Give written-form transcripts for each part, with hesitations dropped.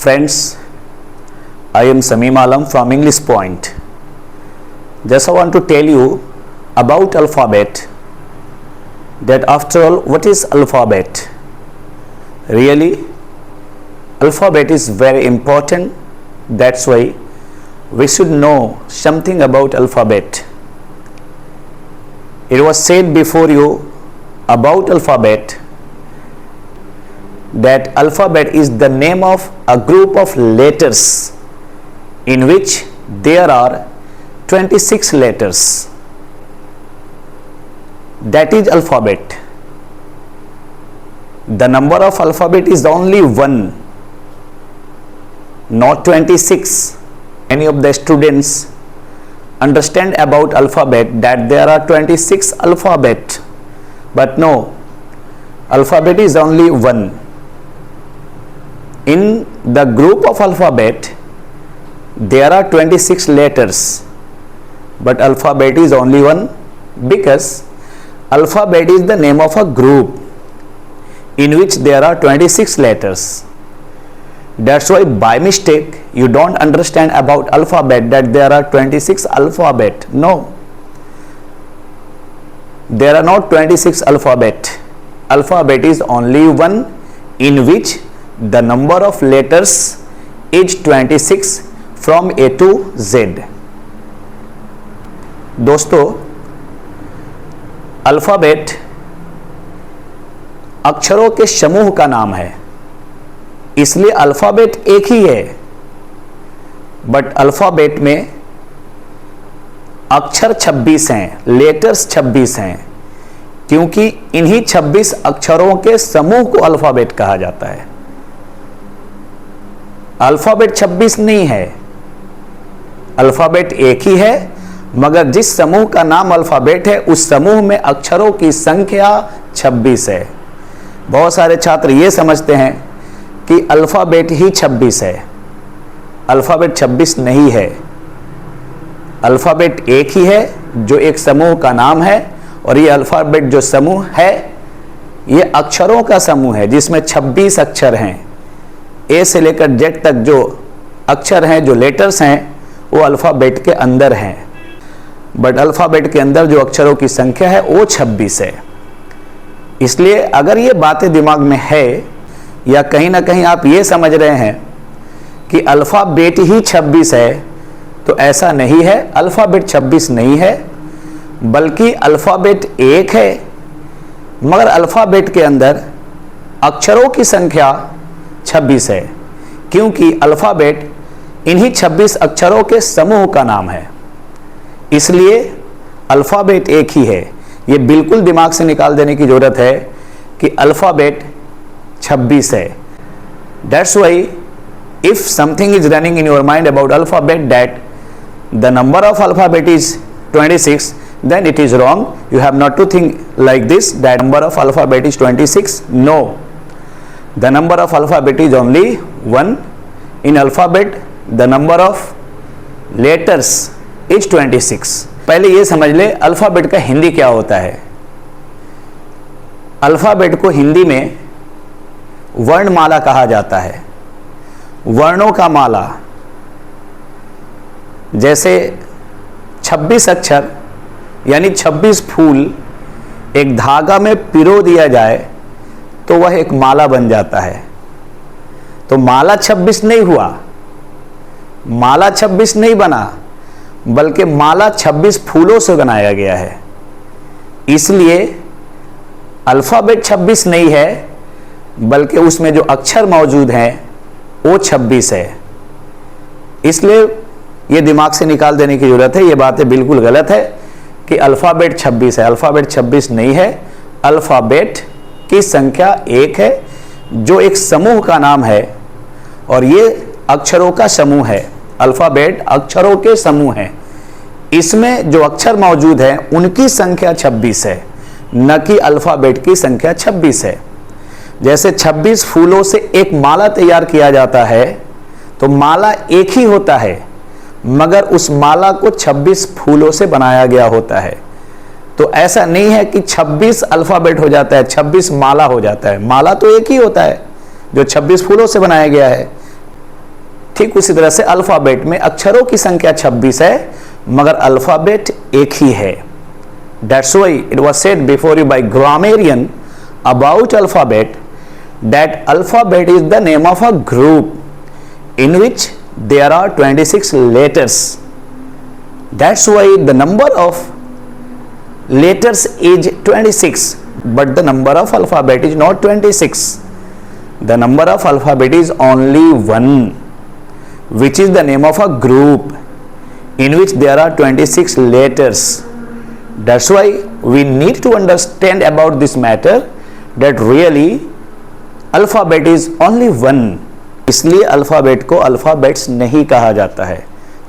Friends, I am Samim Alam from English Point. Just I want to tell you about alphabet, that after all, what is alphabet? Really, alphabet is very important. That's why we should know something about alphabet. It was said before you about alphabet that alphabet is the name of a group of letters in which there are 26 letters. That is alphabet. The number of alphabet is only 1, not 26. Any of the students understand about alphabet that there are 26 alphabet, but no, alphabet is only 1. In the group of alphabet there are 26 letters, but alphabet is only 1 because alphabet is the name of a group in which there are 26 letters. That's why by mistake you don't understand about alphabet that there are 26 alphabet. No, there are not 26 alphabet. Alphabet is only 1 in which the number of letters is 26 from A to Z. दोस्तों, alphabet अक्षरों के समूह का नाम है, इसलिए alphabet एक ही है, बट अल्फ़ाबेट में अक्षर 26 हैं, लेटर्स 26 हैं, क्योंकि इन्हीं 26 अक्षरों के समूह को अल्फ़ाबेट कहा जाता है। अल्फ़ाबेट 26 नहीं है, अल्फ़ाबेट एक ही है, मगर जिस समूह का नाम अल्फ़ाबेट है उस समूह में अक्षरों की संख्या 26 है। बहुत सारे छात्र ये समझते हैं कि अल्फ़ाबेट ही 26 है। अल्फ़ाबेट 26 नहीं है, अल्फ़ाबेट एक ही है जो एक समूह का नाम है, और ये अल्फ़ाबेट जो समूह है ये अक्षरों का समूह है जिसमें 26 अक्षर हैं। ए से लेकर जेड तक जो अक्षर हैं, जो लेटर्स हैं, वो अल्फ़ाबेट के अंदर हैं, बट अल्फ़ाबेट के अंदर जो अक्षरों की संख्या है वो 26 है। इसलिए अगर ये बातें दिमाग में है या कहीं ना कहीं आप ये समझ रहे हैं कि अल्फ़ाबेट ही 26 है, तो ऐसा नहीं है। अल्फ़ाबेट 26 नहीं है, बल्कि अल्फ़ाबेट एक है, मगर अल्फ़ाबेट के अंदर अक्षरों की संख्या 26 है, क्योंकि अल्फ़ाबेट इन्हीं 26 अक्षरों के समूह का नाम है। इसलिए अल्फ़ाबेट एक ही है। ये बिल्कुल दिमाग से निकाल देने की ज़रूरत है कि अल्फ़ाबेट 26 है। That's why if something is running in your mind about alphabet that the number of alphabet is 26, then it is wrong. You have not to think like this, that number of alphabet is 26. No, the number of alphabet is only 1. In alphabet the number of letters is 26. पहले ये समझ ले alphabet का हिंदी क्या होता है। Alphabet को हिंदी में वर्णमाला कहा जाता है, वर्णों का माला। जैसे 26 अक्षर यानी 26 फूल एक धागा में पिरो दिया जाए तो वह एक माला बन जाता है। तो माला 26 नहीं हुआ, माला 26 नहीं बना, बल्कि माला 26 फूलों से बनाया गया है। इसलिए अल्फ़ाबेट 26 नहीं है, बल्कि उसमें जो अक्षर मौजूद हैं वो 26 है। इसलिए ये दिमाग से निकाल देने की ज़रूरत है। ये बातें बिल्कुल गलत है कि अल्फ़ाबेट 26 है। अल्फ़ाबेट 26 नहीं है। अल्फ़ाबेट की संख्या एक है जो एक समूह का नाम है, और ये अक्षरों का समूह है। अल्फ़ाबेट अक्षरों के समूह हैं, इसमें जो अक्षर मौजूद हैं उनकी संख्या 26 है, न कि अल्फ़ाबेट की संख्या 26 है। जैसे 26 फूलों से एक माला तैयार किया जाता है, तो माला एक ही होता है, मगर उस माला को 26 फूलों से बनाया गया होता है। तो ऐसा नहीं है कि 26 अल्फ़ाबेट हो जाता है, 26 माला हो जाता है। माला तो एक ही होता है जो 26 फूलों से बनाया गया है। ठीक उसी तरह से अल्फाबेट में अक्षरों की संख्या 26 है, मगर अल्फाबेट एक ही है. That's why it was said before you by grammarian about alphabet that alphabet is the name of a group in which there are 26 letters. That's why the number of letters is 26, but the number of alphabet is not 26. The number of alphabet is only one, which is the name of a group in which there are 26 letters. That's why we need to understand about this matter that really alphabet is only one. इसलिए alphabet को alphabets नहीं कहा जाता है.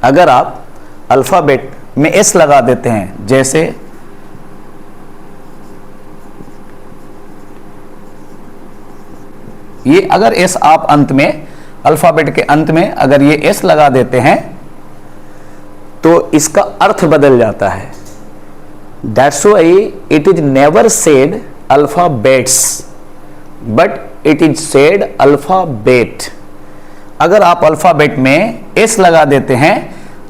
अगर आप alphabet में S लगा देते हैं, जैसे ये अगर एस आप अंत में अल्फाबेट के अंत में अगर ये एस लगा देते हैं तो इसका अर्थ बदल जाता है. That's why it is never said alphabets, but it is said alphabet. अगर आप अल्फाबेट में एस लगा देते हैं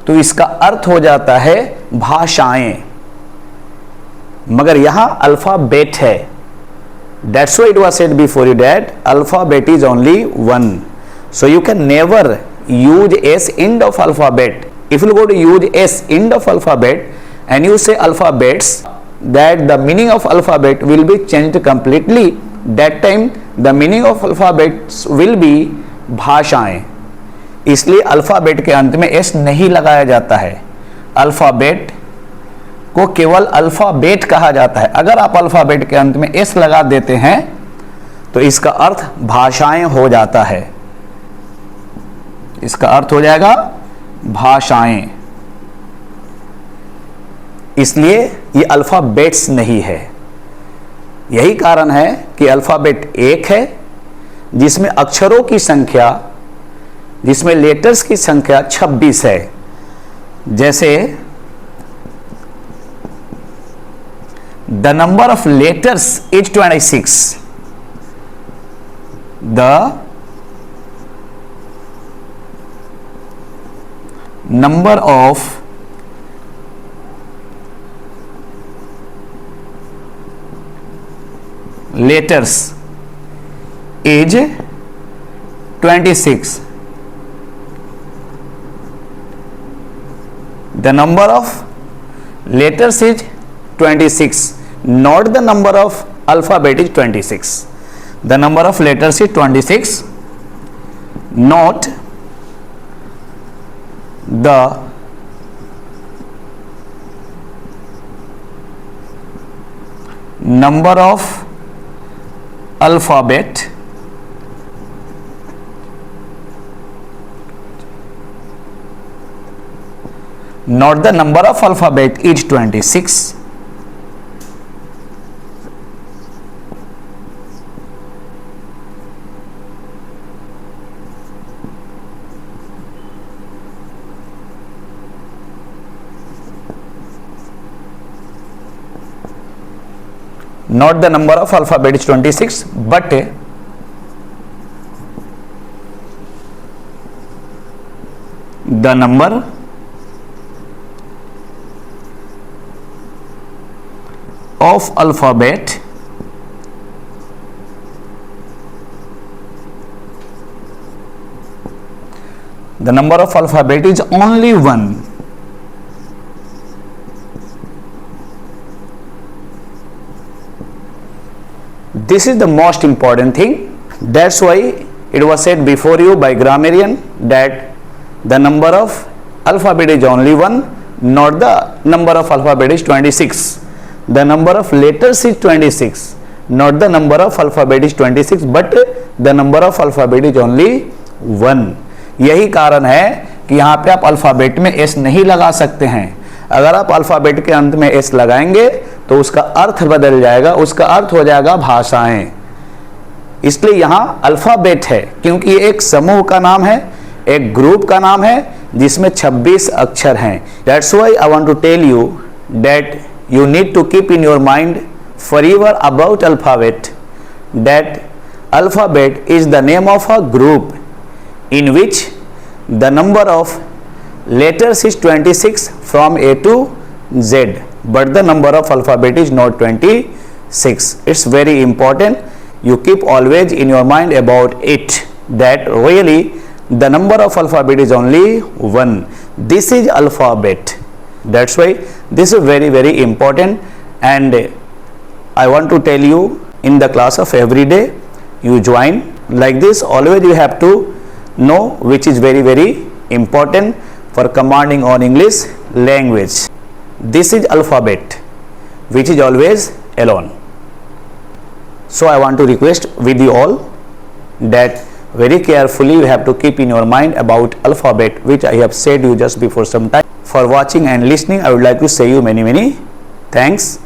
तो इसका अर्थ हो जाता है भाषाएं, मगर यहां अल्फाबेट है. That's why it was said before you that alphabet is only one. So you can never use s end of alphabet. If you go to use s end of alphabet and you say alphabets, that the meaning of alphabet will be changed completely. That time the meaning of alphabets will be भाषाएं. इसलिए alphabet के अंत में S नहीं लगाया जाता है. Alphabet को केवल अल्फाबेट कहा जाता है. अगर आप अल्फाबेट के अंत में एस लगा देते हैं तो इसका अर्थ भाषाएं हो जाता है. इसका अर्थ हो जाएगा भाषाएं. इसलिए ये अल्फाबेट्स नहीं है. यही कारण है कि अल्फाबेट एक है जिसमें अक्षरों की संख्या, जिसमें लेटर्स की संख्या 26 है. जैसे the number of letters is 26. The number of letters is 26. The number of letters is 26, not the number of alphabet is 26. The number of letters is 26, not the number of alphabet not the number of alphabet is 26. Not the number of alphabet is 26, but the number of alphabet is only one. This is the most important thing. That's why it was said before you by grammarian that the number of alphabet is only one, not the number of alphabet is 26. The number of letters is 26, not the number of alphabet is 26, but the number of alphabet is only one. यही कारण है कि यहाँ पे आप alphabet में S नहीं लगा सकते हैं. अगर आप अल्फाबेट के अंत में एस लगाएंगे तो उसका अर्थ बदल जाएगा, उसका अर्थ हो जाएगा भाषाएं. इसलिए यहाँ अल्फाबेट है क्योंकि ये एक समूह का नाम है, एक ग्रुप का नाम है जिसमें 26 अक्षर हैं. That's why I want to tell you that you need to keep in your mind forever about alphabet that alphabet is the name of a group in which the number of letters is 26 from A to Z, but the number of alphabet is not 26. It's very important. You keep always in your mind about it, that really the number of alphabet is only 1. This is alphabet. That's why this is very, very important. And I want to tell you, in the class of every day you join like this, always you have to know which is very, very important for commanding on English language. This is alphabet, which is always alone. So I want to request with you all that very carefully you have to keep in your mind about alphabet, which I have said you just before some time. For watching and listening, I would like to say you many thanks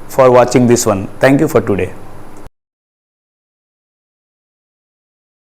for watching this one. Thank you for today.